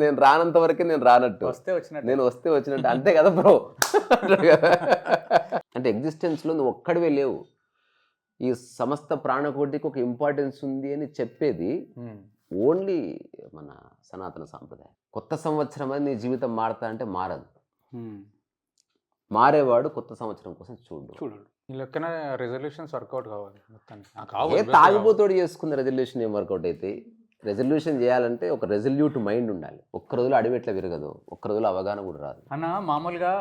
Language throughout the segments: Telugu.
నేను రానంత వరకే నేను రానట్టు, నేను వస్తే వచ్చినట్టు, అంతే కదా బ్రో. అంటే ఎగ్జిస్టెన్స్లో నువ్వు ఒక్కడివే లేవు, ఈ సమస్త ప్రాణకోటికి ఒక ఇంపార్టెన్స్ ఉంది అని చెప్పేది ఓన్లీ మన సనాతన సాంప్రదాయం. కొత్త సంవత్సరం అని నీ జీవితం మారతా అంటే మారదు. మారేవాడు కొత్త సంవత్సరం కోసం చూడు. లెక్కన రెజల్యూషన్స్ వర్కౌట్ కావాలి. ఏ తాగిపోతోడు చేసుకున్న రెజల్యూషన్ ఏం వర్కౌట్ అయితే? రెజల్యూషన్ చేయాలంటే ఒక రెజల్యూట్ మైండ్ ఉండాలి. ఒక్క రోజులో అడివెట్లా విరగదు, ఒక్క రోజులో అవగాహన కూడా రాదు అన్న. మామూలుగా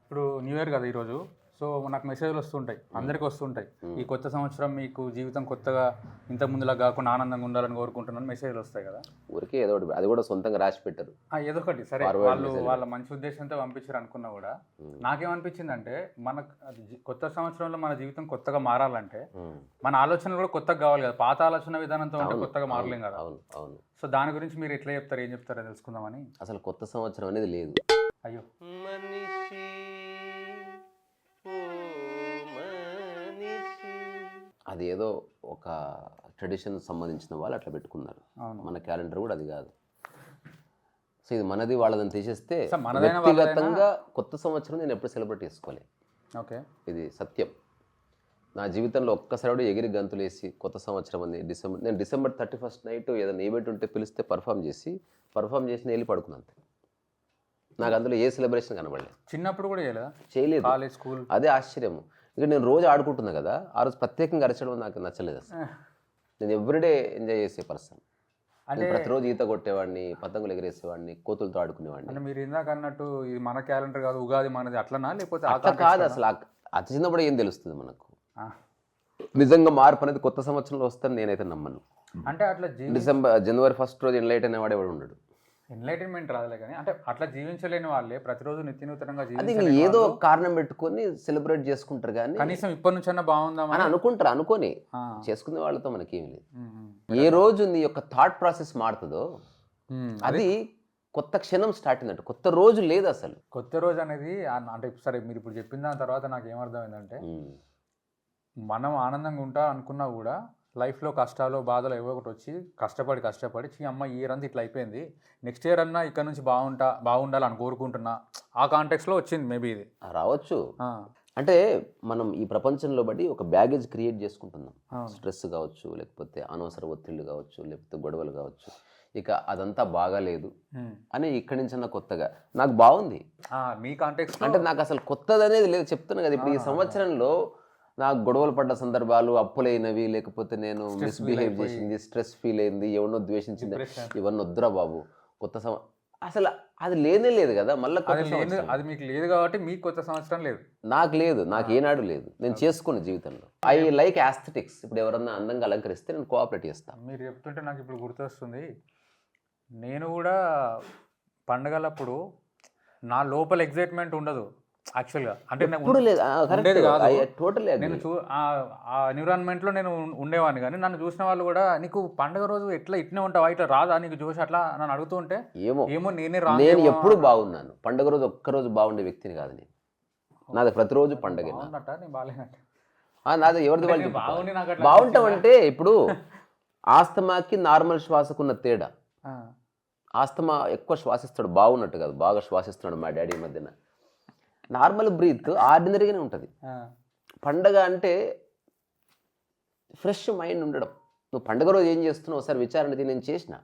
ఇప్పుడు న్యూ ఇయర్ కదా ఈరోజు, సో నాకు మెసేజ్లు వస్తుంటాయి, అందరికీ వస్తుంటాయి. ఈ కొత్త సంవత్సరం మీకు జీవితం కొత్తగా ఇంత ముందులా కాకుండా ఆనందంగా ఉండాలని కోరుకుంటున్నాను మెసేజ్లు వస్తాయి కదా. ఊరికే ఏదో ఒకటి, అది కూడా సొంతంగా రాసి పెట్టరు, ఏదో ఒకటి. సరే, వాళ్ళు వాళ్ళ మంచి ఉద్దేశంతో పంపించారు అనుకున్నా కూడా నాకేమనిపించింది అంటే, మన కొత్త సంవత్సరంలో మన జీవితం కొత్తగా మారాలంటే మన ఆలోచనలు కూడా కొత్తగా కావాలి కదా. పాత ఆలోచన విధానంతో ఉంటే కొత్తగా మారలేం కదా. అవును. సో దాని గురించి మీరు ఎట్లా చెప్తారు, ఏం చెప్తారో తెలుసుకుందామని. అసలు కొత్త సంవత్సరం అనేది లేదు. అయ్యో, అది ఏదో ఒక ట్రెడిషన్ సంబంధించిన వాళ్ళు అట్లా పెట్టుకున్నారు. మన క్యాలెండర్ కూడా అది కాదు. సో ఇది మనది వాళ్ళదని తీసేస్తే వ్యక్తిగతంగా కొత్త సంవత్సరం నేను ఎప్పుడు సెలబ్రేట్ చేసుకోలేదు. ఓకే, ఇది సత్యం. నా జీవితంలో ఒక్కసారి ఎగిరి గంతులేసి కొత్త సంవత్సరం అని నేను డిసెంబర్ 31st నైట్ ఏదైనా ఈవెంట్ ఉంటే పిలిస్తే పర్ఫామ్ చేసి వెళ్ళి పడుకున్నాను. నాకు అందులో ఏ సెలబ్రేషన్ కనబడలేదు. చిన్నప్పుడు కూడా చేయలేదు. కాలేజ్, స్కూల్, అదే ఆశ్చర్యము. ఇక నేను రోజు ఆడుకుంటున్నా కదా, ఆ రోజు ప్రత్యేకంగా అరచడం నాకు నచ్చలేదు అసలు. నేను ఎవ్రీడే ఎంజాయ్ చేసే పర్సన్. అంటే ప్రతిరోజు ఈత కొట్టేవాడిని, పతంగులు ఎగరేసేవాడిని, కోతులతో ఆడుకునేవాడిని. అంటే మీరు ఇందాక అన్నట్టు ఇది మన క్యాలెండర్ కాదు, ఉగాది మనది అట్లనా, లేకపోతే అట్లా కాదు అసలు. అతి చిన్నప్పుడు ఏం తెలుస్తుంది మనకు? నిజంగా మార్పు అనేది కొత్త సంవత్సరంలో వస్తుందని నేనైతే నమ్మను. అంటే అట్లా జనవరి 1st రోజు ఎన్లైట్ అనేవాడు ఎవడు ఉండడు. ఎన్లైటన్మెంట్ రాదులే కానీ, అంటే అట్లా జీవించలేని వాళ్ళే ప్రతిరోజు నిత్యనూతనంగా అది ఏదో కారణం పెట్టుకొని సెలబ్రేట్ చేసుకుంటారు. కానీ కనీసం ఇప్పటి నుంచి అన్నా బాగుందాం అని అనుకుంటారు. అనుకొని చేసుకునే వాళ్ళతో మనకేం లేదు. ఏ రోజు నీ యొక్క థాట్ ప్రాసెస్ మారుతుందో అది కొత్త క్షణం స్టార్ట్ అయిందంటే కొత్త రోజు లేదు అసలు. కొత్త రోజు అనేది అంటే సరే, మీరు ఇప్పుడు చెప్పిన దాని తర్వాత నాకు ఏమర్థమైందంటే, మనం ఆనందంగా ఉంటా అనుకున్నా కూడా లైఫ్లో కష్టాలు, బాధలు ఏవో ఒకటి వచ్చి కష్టపడి అమ్మ ఈ ఇయర్ అంతా ఇట్లా అయిపోయింది, నెక్స్ట్ ఇయర్ అన్నా ఇక్కడ నుంచి బాగుండాలని కోరుకుంటున్నా, ఆ కాంటెక్స్లో వచ్చింది మేబీ ఇది రావచ్చు. అంటే మనం ఈ ప్రపంచంలో బట్టి ఒక బ్యాగేజ్ క్రియేట్ చేసుకుంటున్నాం. స్ట్రెస్ కావచ్చు, లేకపోతే అనవసర ఒత్తిళ్ళు కావచ్చు, లేకపోతే గొడవలు కావచ్చు. ఇక అదంతా బాగాలేదు అని ఇక్కడి నుంచి కొత్తగా నాకు బాగుంది. మీ కాంటెక్స్ట్ అంటే నాకు అసలు కొత్తది అనేది లేదు, చెప్తున్నా కదా. ఇప్పుడు ఈ సంవత్సరంలో నాకు గొడవలు పడ్డ సందర్భాలు, అప్పులైనవి, లేకపోతే నేను మిస్బిహేవ్ చేసింది, స్ట్రెస్ ఫీల్ అయింది, ఎవరినో ద్వేషించింది, ఇవన్నీ వద్దురా బాబు. కొత్త అసలు అది లేనే లేదు కదా. మళ్ళీ అది మీకు లేదు కాబట్టి మీకు కొత్త సంవత్సరం లేదు. నాకు లేదు, నాకు ఏనాడు లేదు. నేను చేసుకున్న జీవితంలో ఐ లైక్ ఆస్థెటిక్స్. ఇప్పుడు ఎవరన్నా అందంగా అలంకరిస్తే నేను కోఆపరేట్ చేస్తాను. మీరు చెప్తుంటే నాకు ఇప్పుడు గుర్తొస్తుంది, నేను కూడా పండగలప్పుడు నా లోపల ఎగ్జైట్మెంట్ ఉండదు యాక్చువల్గా. అంటే ఉండేది కాదు. నేను ఆ ఎన్విరాన్మెంట్లో నేను ఉండేవాడిని. కానీ నన్ను చూసిన వాళ్ళు కూడా, నీకు పండుగ రోజు ఇట్నే ఉంటావా, ఇట్లా రాదా నీకు జోష్ అట్లా నన్ను అడుగుతూ ఉంటే, ఏమో నేను ఎప్పుడు బాగున్నాను. పండుగ రోజు ఒక్కరోజు బాగుండే వ్యక్తిని కాదు నేను. నాది ప్రతిరోజు పండుగ. నేను బాగాలేనట్టు నాది ఎవరిది వాళ్ళు బాగుంటామంటే, ఇప్పుడు ఆస్తమాకి నార్మల్ శ్వాసకున్న తేడా. ఆస్తమా ఎక్కువ శ్వాసిస్తాడు, బాగున్నట్టు కాదు, బాగా శ్వాసిస్తున్నాడు మా డాడీ మధ్యన. నార్మల్ బ్రీత్ ఆర్డినరీగానే ఉంటుంది. పండగ అంటే ఫ్రెష్ మైండ్ ఉండడం. నువ్వు పండుగ రోజు ఏం చేస్తున్నావు ఒకసారి విచారణ నేను చేసిన.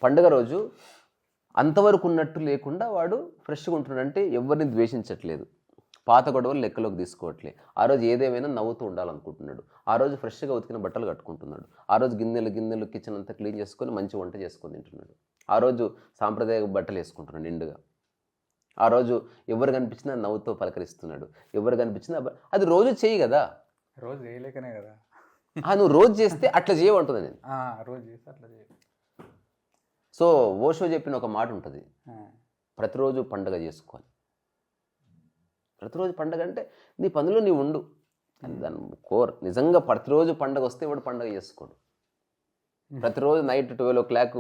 పండుగ రోజు అంతవరకు ఉన్నట్టు లేకుండా వాడు ఫ్రెష్గా ఉంటున్నాడు. అంటే ఎవరిని ద్వేషించట్లేదు, పాత గొడవలు లెక్కలోకి తీసుకోవట్లేదు. ఆ రోజు ఏదేమైనా నవ్వుతూ ఉండాలనుకుంటున్నాడు. ఆ రోజు ఫ్రెష్గా ఉతికిన బట్టలు కట్టుకుంటున్నాడు. ఆ రోజు గిన్నెలు కిచెన్ అంతా క్లీన్ చేసుకొని మంచి వంట చేసుకొని తింటున్నాడు. ఆ రోజు సాంప్రదాయ బట్టలు వేసుకుంటున్నాడు నిండుగా. ఆ రోజు ఎవరు కనిపించినా నవ్వుతో పలకరిస్తున్నాడు. ఎవరు కనిపించినా అది రోజు చేయి కదా. రోజు చేయలేకనే కదా. నువ్వు రోజు చేస్తే అట్లా చేయమంటుంది నేను. రోజు చేస్తే అట్లా చేయ. సో ఓషో చెప్పిన ఒక మాట ఉంటుంది, ప్రతిరోజు పండగ చేసుకోవాలి. ప్రతిరోజు పండగ అంటే నీ పనిలో నీవు ఉండు. దాని కోర్ నిజంగా ప్రతిరోజు పండగ వస్తే వాడు పండగ చేసుకోడు. ప్రతిరోజు నైట్ 12 o'clock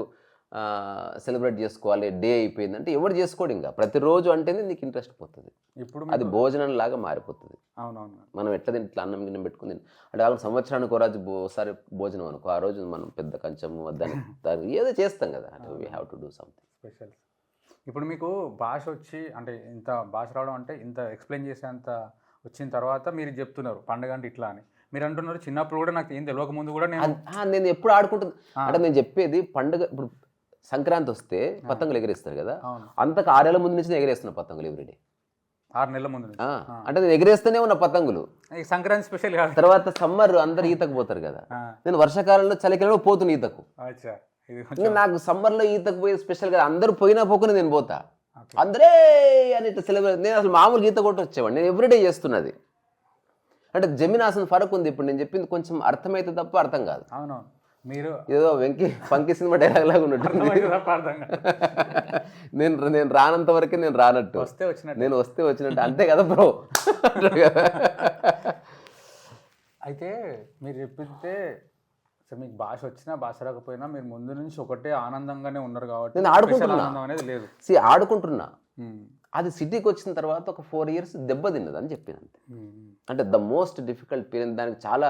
సెలబ్రేట్ చేసుకోవాలి, డే అయిపోయింది అంటే ఎవరు చేసుకోడు. ఇంకా ప్రతిరోజు అంటేనే నీకు ఇంట్రెస్ట్ పోతుంది. ఇప్పుడు అది భోజనం లాగా మారిపోతుంది. అవునవును. మనం ఎట్లా తింటే ఇట్లా అన్నం గిన్నె పెట్టుకుని అంటే కాకుండా సంవత్సరానికి ఒక రోజు ఒకసారి భోజనం అనుకో, ఆ రోజు మనం పెద్ద కంచము దాన్ని ఏదో చేస్తాం కదా, we have to do something special. ఇప్పుడు మీకు భాష వచ్చి అంటే ఇంత భాష రావడం అంటే ఇంత ఎక్స్ప్లెయిన్ చేసేంత వచ్చిన తర్వాత మీరు చెప్తున్నారు పండుగ అంటే ఇట్లా అని. మీరు అంటున్నారు చిన్నప్పుడు కూడా నాకు ఏం తెలియక ముందు కూడా నేను ఎప్పుడు ఆడుకుంటుంది అంటే నేను చెప్పేది పండుగ. ఇప్పుడు సంక్రాంతి వస్తే పతంగులు ఎగరేస్తారు కదా, అంతకు 6 ఏళ్ల ముందు నుంచి నేను ఎగరేస్తున్నా పతంగులు ఎవ్రీడే. 6 నెలల ముందు అంటే నేను ఎగరేస్తూనే ఉన్న పతంగులు. సంక్రాంతి స్పెషల్ కాదు. తర్వాత సమ్మర్ అందరు ఈతకు పోతారు కదా, నేను వర్షాకాలంలో చలికాలంలో పోతున్నా ఈతకు. నాకు సమ్మర్లో ఈతకు పోయి స్పెషల్ గా అందరూ పోయినా పోకుని నేను పోతా, అందరే అని ఇట్లా సెలబ్రేట్. నేను అసలు మామూలు ఈత కొట్టి వచ్చేవాడిని, నేను ఎవ్రీడే చేస్తున్నది. అంటే జమీనాసన్ ఫరక్ ఉంది. ఇప్పుడు నేను చెప్పింది కొంచెం అర్థమైతే తప్ప అర్థం కాదు. అవునవును. మీరు ఏదో ఫంకీ సినిమా డైలాగ్ లాగా ఉన్నట్టు నేను రానంత వరకే నేను రానట్టు, నేను వస్తే వచ్చినట్టు అంతే కదా బ్రో. అయితే మీరు చెప్తే మీకు భాష వచ్చినా భాష రాకపోయినా మీరు ముందు నుంచి ఒకటే ఆనందంగానే ఉన్నారు కాబట్టి నేను ఆడుకుంటున్నా అనేది లేదు. ఆడుకుంటున్నా. అది సిటీకి వచ్చిన తర్వాత ఒక 4 years దెబ్బతిన్నది అని చెప్పినంతే. అంటే ద మోస్ట్ డిఫికల్ట్ పీరియడ్. దానికి చాలా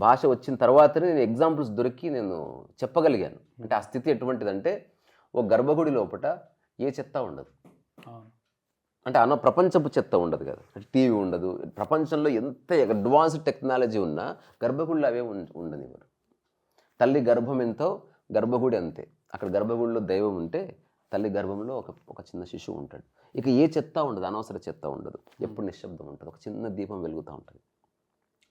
భాష వచ్చిన తర్వాతనే నేను ఎగ్జాంపుల్స్ దొరికి నేను చెప్పగలిగాను. అంటే ఆ స్థితి ఎటువంటిదంటే, ఒక గర్భగుడి లోపల ఏ చెత్త ఉండదు. అంటే ప్రపంచపు చెత్త ఉండదు కదా, టీవీ ఉండదు. ప్రపంచంలో ఎంత అడ్వాన్స్డ్ టెక్నాలజీ ఉన్నా గర్భగుడిలో అవే ఉండనివ్వరు. తల్లి గర్భం ఎంతో గర్భగుడి అంతే. అక్కడ గర్భగుడిలో దైవం ఉంటే తల్లి గర్భంలో ఒక చిన్న శిశువు ఉంటాడు. ఇక ఏ చెత్త ఉండదు, అనవసర చెత్త ఉండదు, ఎప్పుడు నిశ్శబ్దం ఉంటుంది, ఒక చిన్న దీపం వెలుగుతూ ఉంటుంది.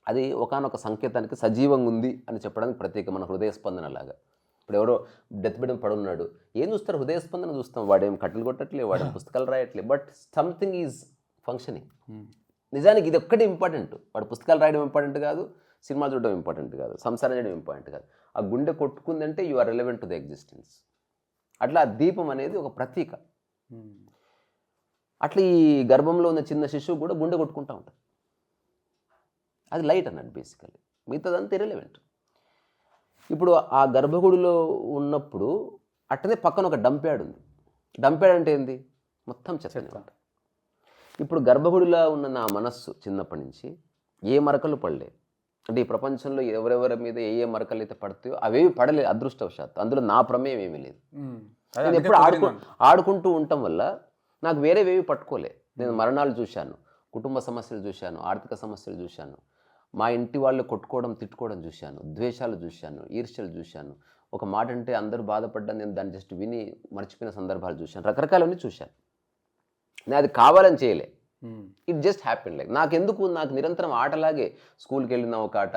అది ఒకానొక సంకేతానికి సజీవంగా ఉంది అని చెప్పడానికి ప్రత్యేక. మన హృదయ స్పందన లాగా. ఇప్పుడు ఎవరో డెత్ బెడ్ పడున్నాడు, ఏం చూస్తారు? హృదయ స్పందన చూస్తాం. వాడేం కట్టెలు కొట్టట్లే, వాడేం పుస్తకాలు రాయట్లే, బట్ సంథింగ్ ఈజ్ ఫంక్షనింగ్. నిజానికి ఇది ఒక్కటే ఇంపార్టెంట్. వాడు పుస్తకాలు రాయడం ఇంపార్టెంట్ కాదు, సినిమా చూడడం ఇంపార్టెంట్ కాదు, సంసారం చేయడం ఇంపార్టెంట్ కాదు. ఆ గుండె కొట్టుకుందంటే you are relevant to the existence. అట్లా ఆ దీపం అనేది ఒక ప్రతీక. అట్లా ఈ గర్భంలో ఉన్న చిన్న శిశువు కూడా గుండె కొట్టుకుంటూ ఉంటుంది. అది లైట్ అన్నట్టు బేసికల్లీ, మిగతాదంతా ఇర్రెలెవెంట్. ఇప్పుడు ఆ గర్భగుడిలో ఉన్నప్పుడు అట్టనే పక్కన ఒక డంప్యాడ్ ఉంది. డంప్యాడ్ అంటే ఏంది? మొత్తం చెత్త. ఇప్పుడు గర్భగుడిలో ఉన్న నా మనస్సు చిన్నప్పటి నుంచి ఏ మరకలు పడలే. అంటే ఈ ప్రపంచంలో ఎవరెవరి మీద ఏ మరకలు అయితే పడతాయో అవేవి పడలేదు అదృష్టవశాత్తు. అందులో నా ప్రమేయం ఏమీ లేదు. నేను ఎప్పుడు ఆడుకుంటూ ఉండటం వల్ల నాకు వేరేవేవి పట్టుకోలే. నేను మరణాలు చూశాను, కుటుంబ సమస్యలు చూశాను, ఆర్థిక సమస్యలు చూశాను, మా ఇంటి వాళ్ళు కొట్టుకోవడం తిట్టుకోవడం చూశాను, ద్వేషాలు చూశాను, ఈర్ష్యలు చూశాను. ఒక మాట అంటే అందరూ బాధపడ్డా నేను దాన్ని జస్ట్ విని మర్చిపోయిన సందర్భాలు చూశాను. రకరకాలన్నీ చూశాను. నేను అది కావాలని చేయలే, ఇట్ జస్ట్ హ్యాపెన్. లైక్ నాకు నిరంతరం ఆటలాగే. స్కూల్కి వెళ్ళిన ఒక ఆట,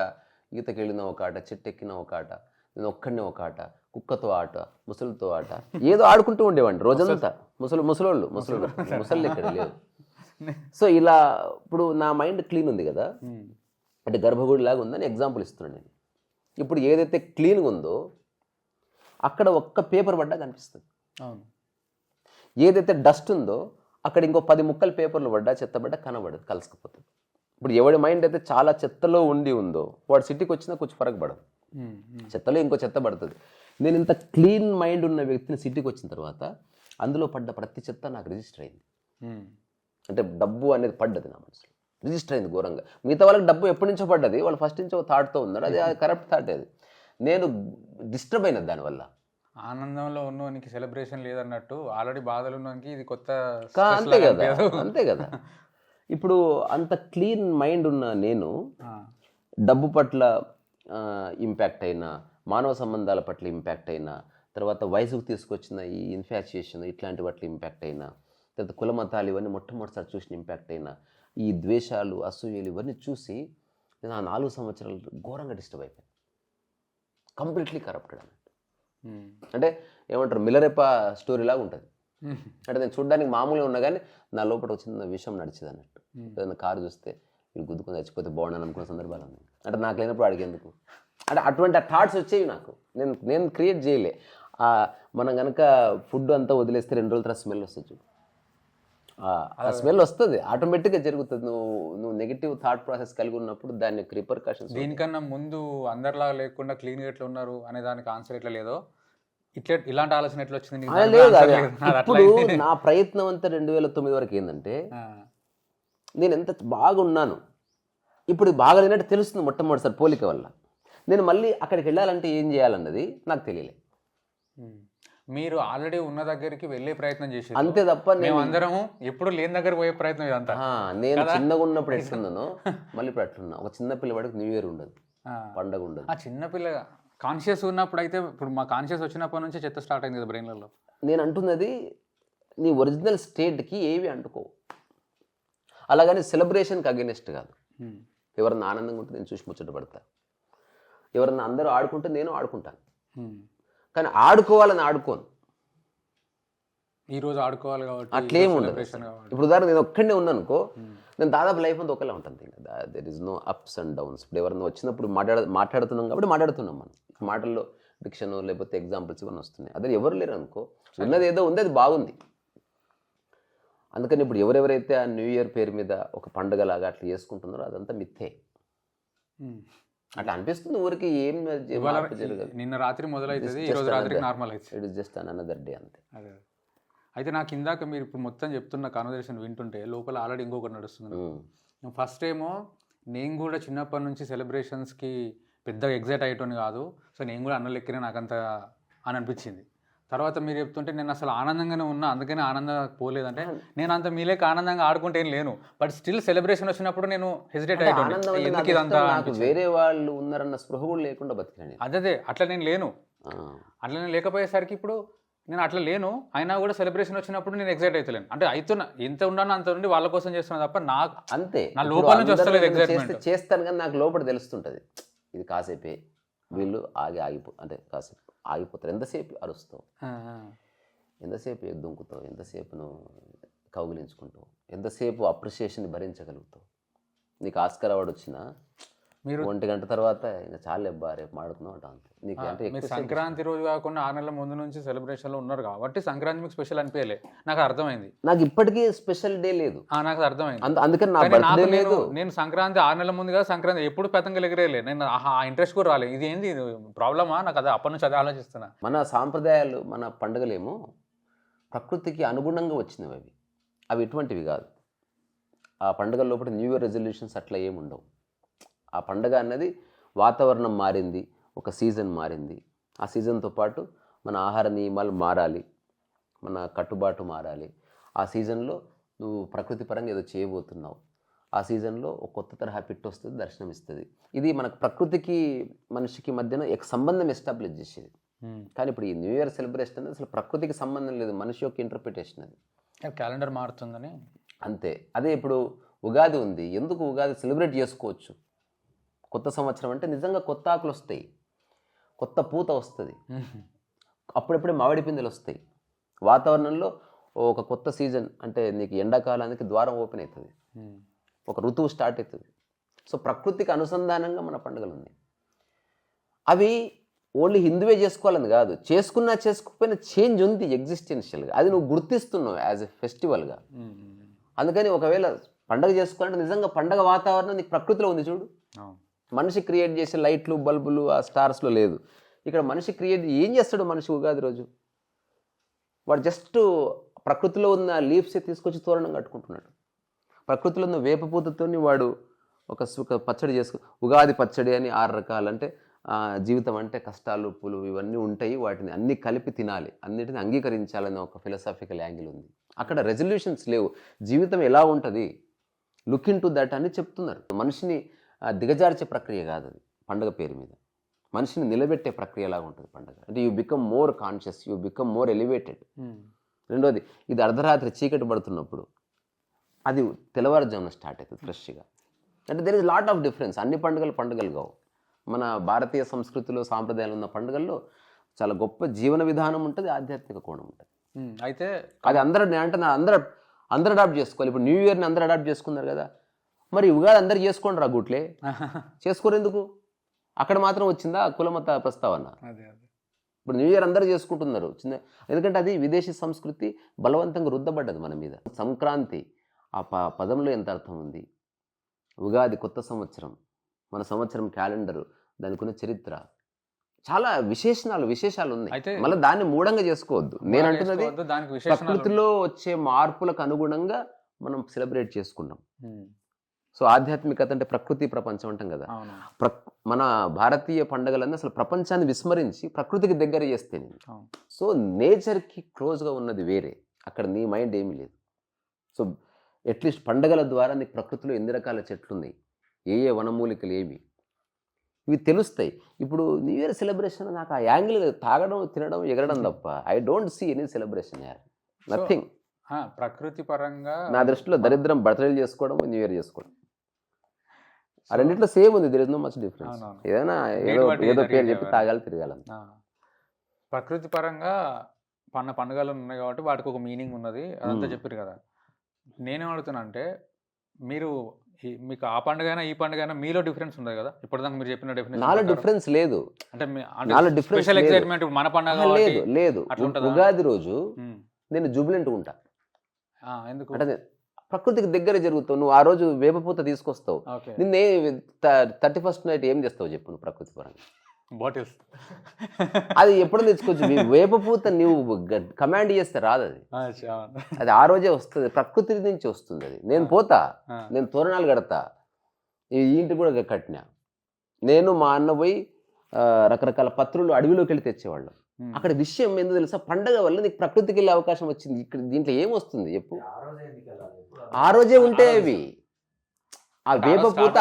ఈతకి వెళ్ళిన ఒక ఆట, చెట్టు ఎక్కిన ఒక ఆట, నేను ఒక్కడినే ఒక ఆట, కుక్కతో ఆట, ముసలితో ఆట, ఏదో ఆడుకుంటూ ఉండేవాడిని రోజంతా. ముసళ్ళు ఇక్కడ లేవు. సో ఇలా ఇప్పుడు నా మైండ్ క్లీన్ ఉంది కదా, అంటే గర్భగుడి లాగా ఉందని ఎగ్జాంపుల్ ఇస్తున్నాను నేను. ఇప్పుడు ఏదైతే క్లీన్గా ఉందో అక్కడ ఒక్క పేపర్ పడ్డా కనిపిస్తుంది. ఏదైతే డస్ట్ ఉందో అక్కడ ఇంకో 10 ముక్కలు పేపర్లు పడ్డా, చెత్త పడ్డా కనబడదు, కలుసుకుపోతుంది. ఇప్పుడు ఎవడి మైండ్ అయితే చాలా చెత్తలో ఉందో వాడు సిటీకి వచ్చినా కొంచెం ఫరక్ పడదు. చెత్తలో ఇంకో చెత్త పడుతుంది. నేను ఇంత క్లీన్ మైండ్ ఉన్న వ్యక్తిని సిటీకి వచ్చిన తర్వాత అందులో పడ్డ ప్రతి చెత్త నాకు రిజిస్టర్ అయింది. అంటే డబ్బు అనేది పడ్డది నా మనసులో, రిజిస్టర్ అయింది ఘోరంగా. మిగతా వాళ్ళకి డబ్బు ఎప్పటి నుంచో పడ్డది, వాళ్ళు ఫస్ట్ నుంచి ఒక థాట్తో ఉన్నారు, అది కరెక్ట్ థాట్. అది నేను డిస్టర్బ్ అయినది దానివల్ల. ఆనందంలో ఉన్నవానికి సెలబ్రేషన్ లేదన్నట్టు ఆల్రెడీ బాధలు ఉన్నవానికి ఇది కొత్త. అంతే కదా. ఇప్పుడు అంత క్లీన్ మైండ్ ఉన్న నేను డబ్బు పట్ల ఇంపాక్ట్ అయినా, మానవ సంబంధాల పట్ల ఇంపాక్ట్ అయినా, తర్వాత వయసుకు తీసుకొచ్చిన ఈ ఇన్ఫాచ్యుయేషన్ ఇట్లాంటి వాటి ఇంపాక్ట్ అయినా, తర్వాత కుల మతాలు ఇవన్నీ మొట్టమొదటిసారి చూసిన ఇంపాక్ట్ అయినా, ఈ ద్వేషాలు, అసూయలు ఇవన్నీ చూసి నేను ఆ 4 సంవత్సరాలు ఘోరంగా డిస్టర్బ్ అయిపోయాను. కంప్లీట్లీ కరప్టెడ్ అన్నట్టు. అంటే ఏమంటారు, మిలరేప స్టోరీ లాగా ఉంటుంది. అంటే నేను చూడడానికి మామూలుగా ఉన్నా కానీ నా లోపల ఒక చిన్న విషయం నడిచేది అన్నట్టు. ఏదైనా కారు చూస్తే వీళ్ళు గుద్దుకొని చచ్చిపోతే బాగుండని అనుకున్న సందర్భాలు ఉన్నాయి. అంటే నాకు లేనప్పుడు అడిగేందుకు, అంటే అటువంటి ఆ థాట్స్ వచ్చేవి నాకు. నేను క్రియేట్ చేయలే. మనం కనుక ఫుడ్ అంతా వదిలేస్తే 2 రోజుల తర్వాత స్మెల్ వస్తుంది. ఆ స్మెల్ వస్తుంది, ఆటోమేటిక్గా జరుగుతుంది. నువ్వు నెగిటివ్ థాట్ ప్రాసెస్ కలిగి ఉన్నప్పుడు దాని యొక్క రిపర్కషన్స్. దీనికన్నా ముందు అందరిలాగా లేకుండా క్లీన్గా ఎట్లా ఉన్నారు అనే దానికి ఆన్సర్ ఎట్లా లేదో ఇలాంటి ఆలోచన ఎట్లా వచ్చింది నీకు? ఆ, దాని లేదు answer అదే. లేదు. నాది అట్లా ఇప్పుడు అయింది. నా ప్రయత్నం అంతా 2009 వరకు ఏంటంటే ఆ, నేను ఎంత బాగున్నాను, ఇప్పుడు బాగలేనట్టు తెలుస్తుంది మొట్టమొదటిసారి పోలిక వల్ల. నేను మళ్ళీ అక్కడికి వెళ్ళాలంటే ఏం చేయాలన్నది నాకు తెలియలే. ఉమ్. మీరు ఆల్రెడీ ఉన్న దగ్గరికి వెళ్ళే ప్రయత్నం చేసి అంతే తప్ప నేను మేమందరము ఎప్పుడు లేని దగ్గర పోయే ప్రయత్నం ఇదంతా. నేను కదా? చిన్నగా ఉన్నప్పుడు ఎట్లున్నానో మళ్ళీ ఇప్పుడు అట్లున్నా. ఒక చిన్న పిల్లవాడికి న్యూ ఇయర్ ఉండదు, ఆ, పండగ ఉండదు. ఆ చిన్నపిల్ల కాన్షియస్ ఉన్నప్పుడు అయితే, ఇప్పుడు మా కాన్షియస్ వచ్చినప్పటి నుంచి చెత్త స్టార్ట్ అయింది కదా బ్రెయిన్లలో. నేను అంటున్నది నీ ఒరిజినల్ స్టేట్కి ఏవి అంటుకోవు. అలాగని సెలబ్రేషన్కి అగెనిస్ట్ కాదు. ఎవరన్నా ఆనందంగా ఉంటే నేను చూసి ముచ్చట పడతా, ఎవరన్నా అందరూ ఆడుకుంటే నేను ఆడుకుంటాను, కానీ ఆడుకోవాలని ఆడుకోను. ఈ రోజు ఆడుకోవాలి కాబట్టి అట్లేం ఉండదు. celebration కాబట్టి. ఇప్పుడు ఉదాహరణ నేను ఒక్కడే ఉన్నాను అనుకో, నేను దాదాపు లైఫ్ అంతా ఒకేలా ఉంటుంది. There is no ups and downs. ఇప్పుడు ఎవరన్నా వచ్చినప్పుడు మాట్లాడుతున్నాం కాబట్టి మాట్లాడుతున్నాం మనం. మాటల్లో డిక్షన్ లేకపోతే ఎగ్జాంపుల్స్ ఇవన్నీ వస్తున్నాయి. అదే ఎవరు లేరు అనుకో, ఉన్నది ఏదో ఉంది, అది బాగుంది. అందుకని ఇప్పుడు ఎవరెవరైతే ఆ న్యూ ఇయర్ పేరు మీద ఒక పండుగలాగా అట్లా చేసుకుంటున్నారో అదంతా మిథ్యే. అట్లా అనిపిస్తుంది ఊరికి, ఏం మార్పు జరగదు. నిన్న రాత్రి మొదలవుతుంది, ఈ రోజు రాత్రికి నార్మల్ అవుతుంది. It is just another day అంతే. అదే. అయితే నాకు ఇందాక మీరు ఇప్పుడు మొత్తం చెప్తున్న కాన్వర్సేషన్ వింటుంటే లోపల ఆల్రెడీ ఇంకొకటి నడుస్తుంది. ఫస్ట్ ఏమో నేను కూడా చిన్నప్పటి నుంచి సెలబ్రేషన్స్కి పెద్దగా ఎగ్జైట్ అయ్యేటోని కాదు, సో నేను కూడా అన్న లెక్కనే నాకంత అని అనిపించింది. తర్వాత మీరు చెప్తుంటే నేను అసలు ఆనందంగానే ఉన్నా, అందుకనే ఆనందంగా పోలేదంటే నేను అంత మీలేక ఆనందంగా ఆడుకుంటే ఏం లేను, బట్ స్టిల్ సెలబ్రేషన్ వచ్చినప్పుడు నేను హెసిటేట్ అయ్యేటోని. ఎందుకు ఇదంతా నాకు వేరే వాళ్ళు ఉన్నారన్న స్పృహ కూడా లేకుండా బతికినాను. అదే అట్లా నేను లేను. అట్లా నేను లేకపోయేసరికి ఇప్పుడు నేను అట్లా లేను, అయినా కూడా సెలబ్రేషన్ వచ్చినప్పుడు నేను ఎగ్జైట్ అవుతలేను. అంటే అవుతున్నా, ఎంత ఉన్నానో అంత నుండి వాళ్ళ కోసం చేస్తున్నా తప్ప నాకు అంతే. నా లోపల నుంచి వస్తలేదు ఎగ్జైట్మెంట్. చేస్తాను కానీ నాకు లోపల తెలుస్తుంటుంది, ఇది కాసేపే, వీళ్ళు అంటే కాసేపు ఆగిపోతారు. ఎంతసేపు అరుస్తావు, ఎంతసేపు దుంకుతావు, ఎంతసేపు నువ్వు కౌగిలించుకుంటావు, ఎంతసేపు అప్రిషియేషన్ భరించగలుగుతావు. నీకు ఆస్కార్ అవార్డు వచ్చినా మీరు 1 గంట తర్వాత ఇంకా చాలా ఎబ్బా రేపు మాడుతున్నావు అంట అంతే. నీకు అంటే మీరు సంక్రాంతి రోజు కాకుండా 6 నెలల ముందు నుంచి సెలబ్రేషన్లో ఉన్నారు కాబట్టి సంక్రాంతి మీకు స్పెషల్ అనిపించలే, నాకు అర్థమైంది. నాకు ఇప్పటికీ స్పెషల్ డే లేదు, నాకు అర్థమైంది. అందుకని నా బర్త్డే లేదు. నేను సంక్రాంతి 6 నెలల ముందుగా సంక్రాంతి ఎప్పుడు పెతంగా ఎగిరేలే, నేను ఆ ఇంట్రెస్ట్ కూడా రాలేదు. ఇది ఏంది ప్రాబ్లమా నాకు, అదే అప్పటి నుంచి అదే ఆలోచిస్తున్నా. మన సాంప్రదాయాలు, మన పండుగలేమో ప్రకృతికి అనుగుణంగా వచ్చినవి. అవి ఎటువంటివి కాదు. ఆ పండుగల లోపల న్యూ ఇయర్ రెజల్యూషన్స్ అట్లా ఏమి ఉండవు. ఆ పండగ అన్నది వాతావరణం మారింది, ఒక సీజన్ మారింది, ఆ సీజన్తో పాటు మన ఆహార నియమాలు మారాలి, మన కట్టుబాటు మారాలి. ఆ సీజన్లో నువ్వు ప్రకృతి పరంగా ఏదో చేయబోతున్నావు, ఆ సీజన్లో ఒక కొత్త తరహా పిట్ వస్తుంది, దర్శనం ఇస్తుంది. ఇది మనకు ప్రకృతికి మనిషికి మధ్యన సంబంధం ఎస్టాబ్లిష్ చేసేది. కానీ ఇప్పుడు ఈ న్యూ ఇయర్ సెలబ్రేషన్ అనేది అసలు ప్రకృతికి సంబంధం లేదు, మనిషి యొక్క ఇంటర్ప్రిటేషన్ అది. క్యాలెండర్ మారుతుందని అంతే. అదే ఇప్పుడు ఉగాది ఉంది, ఎందుకు ఉగాది సెలబ్రేట్ చేసుకోవచ్చు. కొత్త సంవత్సరం అంటే నిజంగా కొత్త ఆకులు వస్తాయి, కొత్త పూత వస్తుంది, అప్పుడప్పుడే మామిడి పిందెలు వస్తాయి. వాతావరణంలో ఒక కొత్త సీజన్ అంటే నీకు ఎండాకాలానికి ద్వారం ఓపెన్ అవుతుంది, ఒక ఋతువు స్టార్ట్ అవుతుంది. సో ప్రకృతికి అనుసంధానంగా మన పండుగలు ఉన్నాయి. అవి ఓన్లీ హిందువే చేసుకోవాలని కాదు, చేసుకున్నా చేసుకోకపోయినా చేంజ్ ఉంది ఎగ్జిస్టెన్షియల్గా, అది నువ్వు గుర్తిస్తున్నావు యాజ్ ఎ ఫెస్టివల్గా. అందుకని ఒకవేళ పండగ చేసుకోవాలంటే నిజంగా పండగ వాతావరణం నీకు ప్రకృతిలో ఉంది చూడు. మనిషి క్రియేట్ చేసే లైట్లు బల్బులు ఆ స్టార్స్లో లేదు. ఇక్కడ మనిషి క్రియేట్ ఏం చేస్తాడు మనిషి ఉగాది రోజు? వాడు జస్ట్ ప్రకృతిలో ఉన్న లీవ్స్ తీసుకొచ్చి తోరణం కట్టుకుంటున్నాడు. ప్రకృతిలో ఉన్న వేపపూతతో వాడు ఒక పచ్చడి ఉగాది పచ్చడి అని 6 రకాలు. అంటే జీవితం అంటే కష్టాలు ఉప్పులు ఇవన్నీ ఉంటాయి, వాటిని అన్ని కలిపి తినాలి, అన్నిటిని అంగీకరించాలని ఒక ఫిలసాఫికల్ యాంగిల్ ఉంది. అక్కడ రెజల్యూషన్స్ లేవు, జీవితం ఎలా ఉంటుంది లుక్ ఇన్ టు దట్ అని చెప్తున్నారు. మనిషిని దిగజార్చే ప్రక్రియ కాదు అది పండుగ పేరు మీద, మనిషిని నిలబెట్టే ప్రక్రియలాగా ఉంటుంది పండుగ. అంటే you become more conscious, you become more elevated. రెండోది, ఇది అర్ధరాత్రి చీకటి పడుతున్నప్పుడు, అది తెల్లవారుజామున స్టార్ట్ అవుతుంది ఫ్రెష్గా. అంటే there is lot of difference. అన్ని పండుగలు కావు. మన భారతీయ సంస్కృతిలో సాంప్రదాయాలు ఉన్న పండుగల్లో చాలా గొప్ప జీవన విధానం ఉంటుంది, ఆధ్యాత్మిక కోణం ఉంటుంది. అయితే అది అందరూ అడాప్ట్ చేసుకోవాలి. ఇప్పుడు న్యూ ఇయర్ని అందరూ అడాప్ట్ చేసుకున్నారు కదా, మరి ఉగాది అందరు చేసుకోండి రా గుట్లే, చేసుకోరు ఎందుకు? అక్కడ మాత్రం వచ్చిందా కులమత ప్రస్తావన? ఇప్పుడు న్యూ ఇయర్ అందరూ చేసుకుంటున్నారు ఎందుకంటే అది విదేశీ సంస్కృతి బలవంతంగా రుద్దబడ్డది మన మీద. సంక్రాంతి ఆ పదంలో ఎంత అర్థం ఉంది. ఉగాది కొత్త సంవత్సరం, మన సంవత్సరం క్యాలెండరు, దానికి ఉన్న చరిత్ర చాలా విశేషాలు ఉన్నాయి. అయితే మళ్ళీ దాన్ని మూఢంగా చేసుకోవద్దు. నేను అంటున్నది దానికి విశేషణాలు ప్రకృతిలో వచ్చే మార్పులకు అనుగుణంగా మనం సెలబ్రేట్ చేసుకుంటాం. సో ఆధ్యాత్మికత అంటే ప్రకృతి ప్రపంచం అంటాం కదా. మన భారతీయ పండుగలన్నీ అసలు ప్రపంచాన్ని విస్మరించి ప్రకృతికి దగ్గర చేస్తే సో నేచర్కి క్లోజ్గా ఉన్నది వేరే, అక్కడ నీ మైండ్ ఏమీ లేదు. సో అట్లీస్ట్ పండుగల ద్వారా నీకు ప్రకృతిలో ఎన్ని రకాల చెట్లు ఉన్నాయి, ఏ వనమూలికలు ఏవి, ఇవి తెలుస్తాయి. ఇప్పుడు న్యూ ఇయర్ సెలబ్రేషన్ నాకు ఆ యాంగిల్ తాగడం, తినడం, ఎగరడం తప్ప I don't see any celebration యార్, నథింగ్. ప్రకృతి పరంగా నా దృష్టిలో దరిద్రం బర్త్డేలు చేసుకోవడం, న్యూ ఇయర్ చేసుకోవడం ఆ రెండిట్లో సేమ్ ఉంది. There is no much difference. ఏదైనా ఏదో పేరు చెప్పి తాగాలి, తిరగాలి. ప్రకృతి పరంగా పండుగలు ఉన్నాయి కాబట్టి వాటికి ఒక మీనింగ్ ఉన్నది, అదంతా చెప్పారు కదా. నేనేం అడుగుతున్నా అంటే, మీకు ఆ పండుగ అయినా ఈ పండుగ అయినా మీలో డిఫరెన్స్ ఉంది కదా. ఇప్పటిదాకా మీరు చెప్పిన డెఫినేషన్ నాలో డిఫరెన్స్ లేదు. అంటే స్పెషల్ ఎక్సైట్మెంట్ మన పండుగ లేదు. ఉగాది రోజు నేను జుబిలెంట్ ఉంటా. ఎందుకు అంటే ప్రకృతికి దగ్గర జరుగుతావు. నువ్వు ఆ రోజు వేపపూత తీసుకొస్తావు. నిన్నే 31st నైట్ ఏం చేస్తావు చెప్పు నువ్వు ప్రకృతి పరంగా? బాటిల్స్ అది ఎప్పుడు తెచ్చుకోవచ్చు. వేపపూత నువ్వు కమాండ్ చేస్తే రాదు, అది ఆ రోజే వస్తుంది, ప్రకృతి నుంచి వస్తుంది. అది నేను పోతా, నేను తోరణాలు కడతా, ఈ ఇంటి కూడా కట్టినా. నేను మా అన్న పోయి రకరకాల పత్రులు అడవిలోకి వెళ్ళి తెచ్చేవాళ్ళం. అక్కడ విషయం ఏందో తెలుసా, పండగ వల్ల నీకు ప్రకృతికి వెళ్ళే అవకాశం వచ్చింది. ఇక్కడ దీంట్లో ఏమొస్తుంది చెప్పు? ఆ రోజే ఉంటే అవి ఆ వేపపూత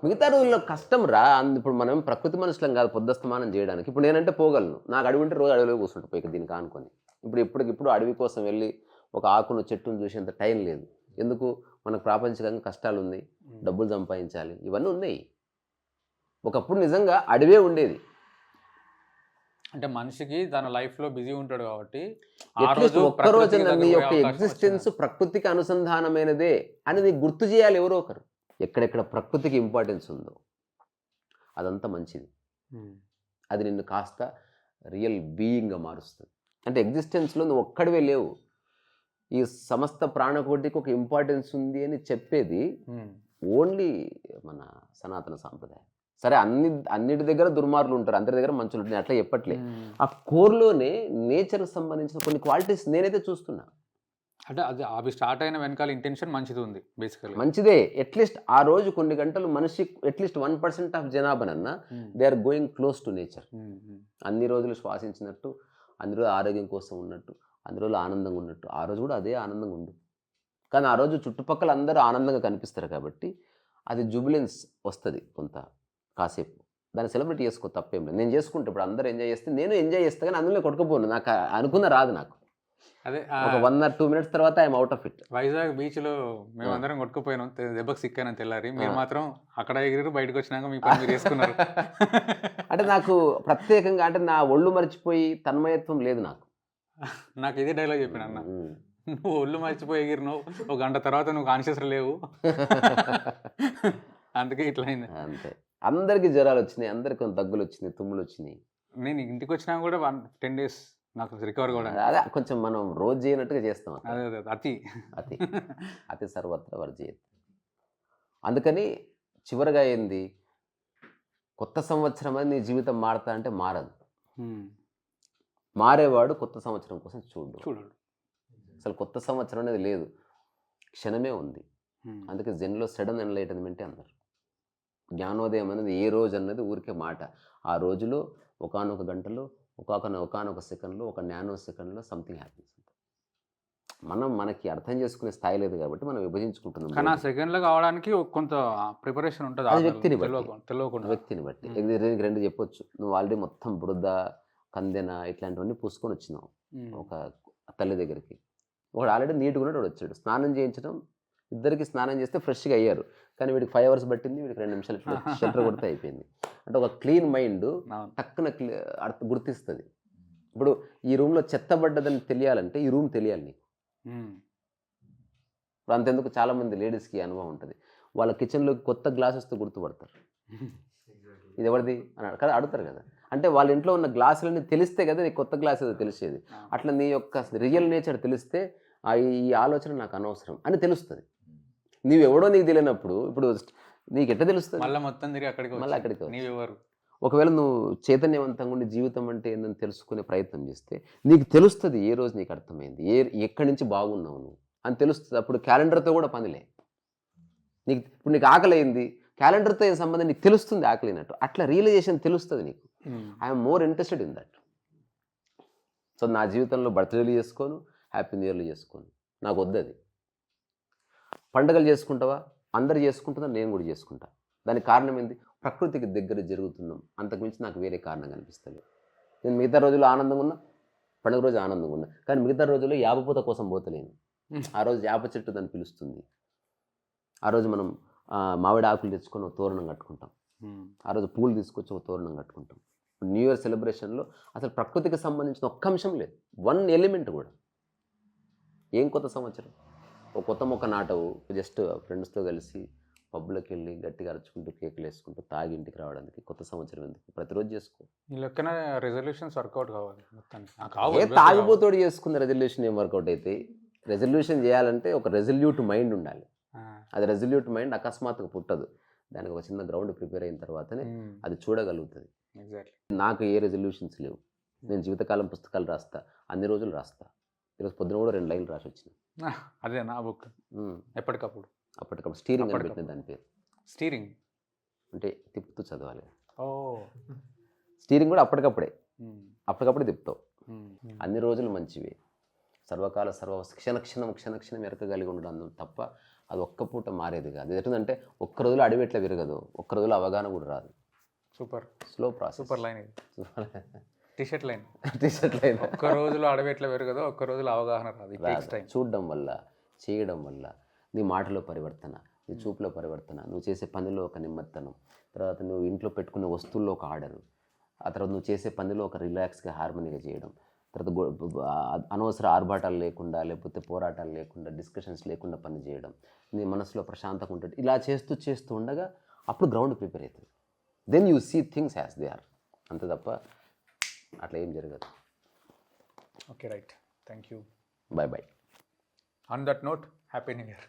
మిగతా రోజుల్లో కష్టం రా. ఇప్పుడు మనం ప్రకృతి మనుషులం కాదు పొద్దుస్తమానం చేయడానికి. ఇప్పుడు నేనంటే పోగలను, నాకు అడవి ఉంటే రోజు అడవిలో కూర్చుంటా పోయి దీనికి ఆనుకొని. ఇప్పటికిప్పుడు అడవి కోసం వెళ్ళి ఒక ఆకును చెట్టును చూసేంత టైం లేదు. ఎందుకు? మనకు ప్రాపంచికంగా కష్టాలు ఉన్నాయి, డబ్బులు సంపాదించాలి, ఇవన్నీ ఉన్నాయి. ఒకప్పుడు నిజంగా అడవే ఉండేది. అంటే మనిషికి తన లైఫ్లో బిజీ ఉంటాడు కాబట్టి ఒక్కరోజు నీ యొక్క ఎగ్జిస్టెన్స్ ప్రకృతికి అనుసంధానమైనదే అని నీకు గుర్తు చేయాలి ఎవరో ఒకరు. ఎక్కడెక్కడ ప్రకృతికి ఇంపార్టెన్స్ ఉందో అదంతా మంచిది. అది నిన్ను కాస్త రియల్ బీయింగ్గా మారుస్తుంది. అంటే ఎగ్జిస్టెన్స్లో నువ్వు ఒక్కడివే లేవు, ఈ సమస్త ప్రాణకోటికి ఒక ఇంపార్టెన్స్ ఉంది అని చెప్పేది ఓన్లీ మన సనాతన సాంప్రదాయం. సరే అన్నిటి దగ్గర దుర్మార్గులు ఉంటారు, అందరి దగ్గర మంచులు ఉంటాయి, అట్లా చెప్పట్లే. ఆ కోర్లోనే నేచర్కి సంబంధించిన కొన్ని క్వాలిటీస్ నేనైతే చూస్తున్నా. అంటే అది అవి స్టార్ట్ అయిన వెనకాల ఇంటెన్షన్ మంచిది ఉంది, బేసికల్లీ మంచిదే. అట్లీస్ట్ ఆ రోజు కొన్ని గంటలు మనిషి అట్లీస్ట్ 1% ఆఫ్ జనాభానన్నా they are going close to nature. అన్ని రోజులు శ్వాసించినట్టు, అన్ని రోజులు ఆరోగ్యం కోసం ఉన్నట్టు, అన్ని రోజులు ఆనందంగా ఉన్నట్టు, ఆ రోజు కూడా అదే ఆనందంగా ఉండు. కానీ ఆ రోజు చుట్టుపక్కల అందరూ ఆనందంగా కనిపిస్తారు కాబట్టి అది జుబిలెన్స్ వస్తుంది కొంత కాసేపు. దాన్ని సెలబ్రేట్ చేసుకో, తప్పేం లేదు. నేను చేసుకుంటే ఇప్పుడు అందరూ ఎంజాయ్ చేస్తే నేను ఎంజాయ్ చేస్తా, కానీ అందులో కొట్టుకుపోను. నాకు అనుకున్న రాదు. నాకు అదే ఒక 1 or 2 minutes తర్వాత I'm out of it. Vizag బీచ్లో మేమందరం కొట్టుకుపోయినాం, దెబ్బకి సిక్కాను తెల్లారి. మీరు మాత్రం అక్కడ ఎగిరి బయటకు వచ్చినాక మీ పని మీరు చేసుకున్నారు. అంటే నాకు ప్రత్యేకంగా అంటే నా ఒళ్ళు మర్చిపోయి తన్మయత్వం లేదు నాకు. నాకు ఇదే డైలాగ్ చెప్పాను అన్న, నువ్వు ఒళ్ళు మర్చిపోయి ఎగిరినావు, ఒక గంట తర్వాత నువ్వు కాన్షియస్ లేవు, అందుకే ఇట్లా అయింది. అంతే. అందరికి జ్వరాలు వచ్చినాయి, అందరికి కొంత దగ్గులు వచ్చినాయి, తుమ్ములు వచ్చినాయి. నేను ఇంటికి వచ్చినా కూడా 10 days నాకు రికవర్ కూడా. అదే కొంచెం మనం రోజు చేయనట్టుగా చేస్తాం. అదే అతి అతి అతి సర్వత్ర వర్జయత్. అందుకని చివరిగా ఏంది, కొత్త సంవత్సరం అని నీ జీవితం మారుతా అంటే మారదు. మారేవాడు కొత్త సంవత్సరం కోసం చూడు. అసలు కొత్త సంవత్సరం అనేది లేదు, క్షణమే ఉంది. అందుకే జెన్లో సడన్ ఎన్లైటన్మెంటే అన్నారు. జ్ఞానోదయం అనేది ఏ రోజు అన్నది ఊరికే మాట. ఆ రోజులో ఒకానొక గంటలో, ఒకానొక సెకండ్లో, ఒక నానో సెకండ్లో సంథింగ్ హ్యాపీస్. మనకి అర్థం చేసుకునే స్థాయి లేదు కాబట్టి మనం విభజించుకుంటున్నాం. కానీ ఆ సెకండ్లో కావడానికి కొంత ప్రిపరేషన్ ఉంటుంది. అది వ్యక్తిని బట్టి. రెండు చెప్పొచ్చు. నువ్వు ఆల్రెడీ మొత్తం బురద, కందెన ఇట్లాంటివన్నీ పూసుకొని వచ్చినావు ఒక తల్లి దగ్గరికి. ఒకడు ఆల్రెడీ నీట్గా ఉన్నట్టు వచ్చాడు, స్నానం చేయించడం, ఇద్దరికి స్నానం చేస్తే ఫ్రెష్గా అయ్యారు. కానీ వీడికి 5 hours పట్టింది, వీడికి 2 నిమిషాలు షెల్టర్ కొడితే అయిపోయింది. అంటే ఒక క్లీన్ మైండ్ టక్కున గుర్తిస్తుంది. ఇప్పుడు ఈ రూమ్లో చెత్తబడ్డదని తెలియాలంటే ఈ రూమ్ తెలియాలి నీకు. ఇప్పుడు అంతెందుకు చాలామంది లేడీస్కి అనుభవం ఉంటుంది, వాళ్ళ కిచెన్లోకి కొత్త గ్లాస్ వస్తే గుర్తుపడతారు, ఇది ఎవరిది అని కదా అడుగుతారు కదా. అంటే వాళ్ళ ఇంట్లో ఉన్న గ్లాసులన్నీ తెలిస్తే కదా నీకు కొత్త గ్లాస్ ఏదో తెలిసేది. అట్లా నీ యొక్క రియల్ నేచర్ తెలిస్తే ఈ ఆలోచన నాకు అనవసరం అని తెలుస్తుంది. నీవెవడో నీకు తెలియనప్పుడు ఇప్పుడు నీకు ఎట్లా తెలుస్తుంది? మళ్ళీ మొత్తం తిరిగి అక్కడికి మళ్ళీ అక్కడికి ఒకవేళ నువ్వు చైతన్యవంతంగా ఉండి జీవితం అంటే ఏందని తెలుసుకునే ప్రయత్నం చేస్తే నీకు తెలుస్తుంది ఏ రోజు నీకు అర్థమైంది, ఎక్కడి నుంచి బాగున్నావు నువ్వు అని తెలుస్తుంది. అప్పుడు క్యాలెండర్తో కూడా పనిలే. ఇప్పుడు నీకు ఆకలి అయింది, క్యాలెండర్తో ఏం సంబంధం నీకు తెలుస్తుంది ఆకలినట్టు. అట్లా రియలైజేషన్ తెలుస్తుంది నీకు. I'm more interested in that. So నా జీవితంలో బర్త్డేలు చేసుకోను, హ్యాపీ న్యూ ఇయర్లు చేసుకోను, నాకు వద్దు అది. పండుగలు చేసుకుంటావా, అందరు చేసుకుంటుందా, నేను కూడా చేసుకుంటా. దానికి కారణం ఏంది, ప్రకృతికి దగ్గర జరుగుతున్నాం, అంతకుమించి నాకు వేరే కారణం కనిపిస్తుంది. నేను మిగతా రోజుల్లో ఆనందంగా ఉన్నా, పండుగ రోజు ఆనందంగా ఉన్నా, కానీ మిగతా రోజుల్లో యాపపూత కోసం పోతలేను. ఆ రోజు యాప చెట్టు దాన్ని పిలుస్తుంది. ఆ రోజు మనం మామిడి ఆకులు తెచ్చుకొని ఒక తోరణం కట్టుకుంటాం. ఆ రోజు పూలు తీసుకొచ్చి ఒక తోరణం కట్టుకుంటాం. న్యూ ఇయర్ సెలబ్రేషన్లో అసలు ప్రకృతికి సంబంధించిన ఒక్క అంశం లేదు, వన్ ఎలిమెంట్ కూడా. ఏం కొత్త సంవత్సరం, ఒక కొత్త మొక్క నాటవు, జస్ట్ ఫ్రెండ్స్తో కలిసి పబ్లోకి వెళ్ళి గట్టిగా అరుచుకుంటూ కేకులు వేసుకుంటూ తాగి ఇంటికి రావడానికి కొత్త సంవత్సరం ఎందుకు? ప్రతిరోజు చేసుకో. ఈ లెక్కన రెజల్యూషన్స్ వర్కౌట్ కావాలి ఏ తాగిపోతోడు చేసుకున్న రెజల్యూషన్ ఏం వర్కౌట్ అయితే? రెజల్యూషన్ చేయాలంటే ఒక రెజల్యూట్ మైండ్ ఉండాలి. అది రెజల్యూట్ మైండ్ అకస్మాత్తుగా పుట్టదు. దానికి ఒక చిన్న గ్రౌండ్ ప్రిపేర్ అయిన తర్వాతనే అది చూడగలుగుతుంది. నాకు ఏ రెజల్యూషన్స్ లేవు. నేను జీవితకాలం పుస్తకాలు రాస్తా, అన్ని రోజులు రాస్తా. ఈరోజు పొద్దున కూడా 2 లైన్లు రాసి వచ్చిన. అదే నా బుక్. ఎప్పటికప్పుడు స్టీరింగ్ అని పెట్టిన దాని పేరు. స్టీరింగ్ అంటే తిప్పుతూ చదవాలి. ఓ, స్టీరింగ్ కూడా అప్పటికప్పుడే తిప్పుతావు. అన్ని రోజులు మంచివి. సర్వకాల క్షణక్షణం ఎరకగలిగి ఉండడం తప్ప అది ఒక్క పూట మారేది కాదు. ఎటుందంటే ఒక్క రోజులో అడివెట్లా విరగదు, ఒక్క రోజులో అవగాహన కూడా రాదు. Super slow process. Super line ఇది. T-shirt line. ఒక్క రోజులో అడవెట్లా విరగదు, ఒక్క రోజులో అవగాహన రాదు. చూడడం వల్ల, చేయడం వల్ల నీ మాటలో పరివర్తన, నీ చూపులో పరివర్తన, నువ్వు చేసే పనిలో ఒక నిమ్మత్తనం, తర్వాత నువ్వు ఇంట్లో పెట్టుకునే వస్తువుల్లో ఒక ఆర్డరు, ఆ తర్వాత నువ్వు చేసే పనిలో ఒక రిలాక్స్గా హార్మనీగా చేయడం, తర్వాత అనవసర ఆర్భాటాలు లేకుండా, లేకపోతే పోరాటాలు లేకుండా, డిస్కషన్స్ లేకుండా పని చేయడం, నీ మనసులో ప్రశాంతంగా ఉంటుంది. ఇలా చేస్తూ ఉండగా అప్పుడు గ్రౌండ్ ప్రిపేర్ అవుతుంది. Then you see things as they are. అంతే తప్ప అట్లా ఏం జరగదు. Okay, right. Thank you. Bye. On that note, happy new year.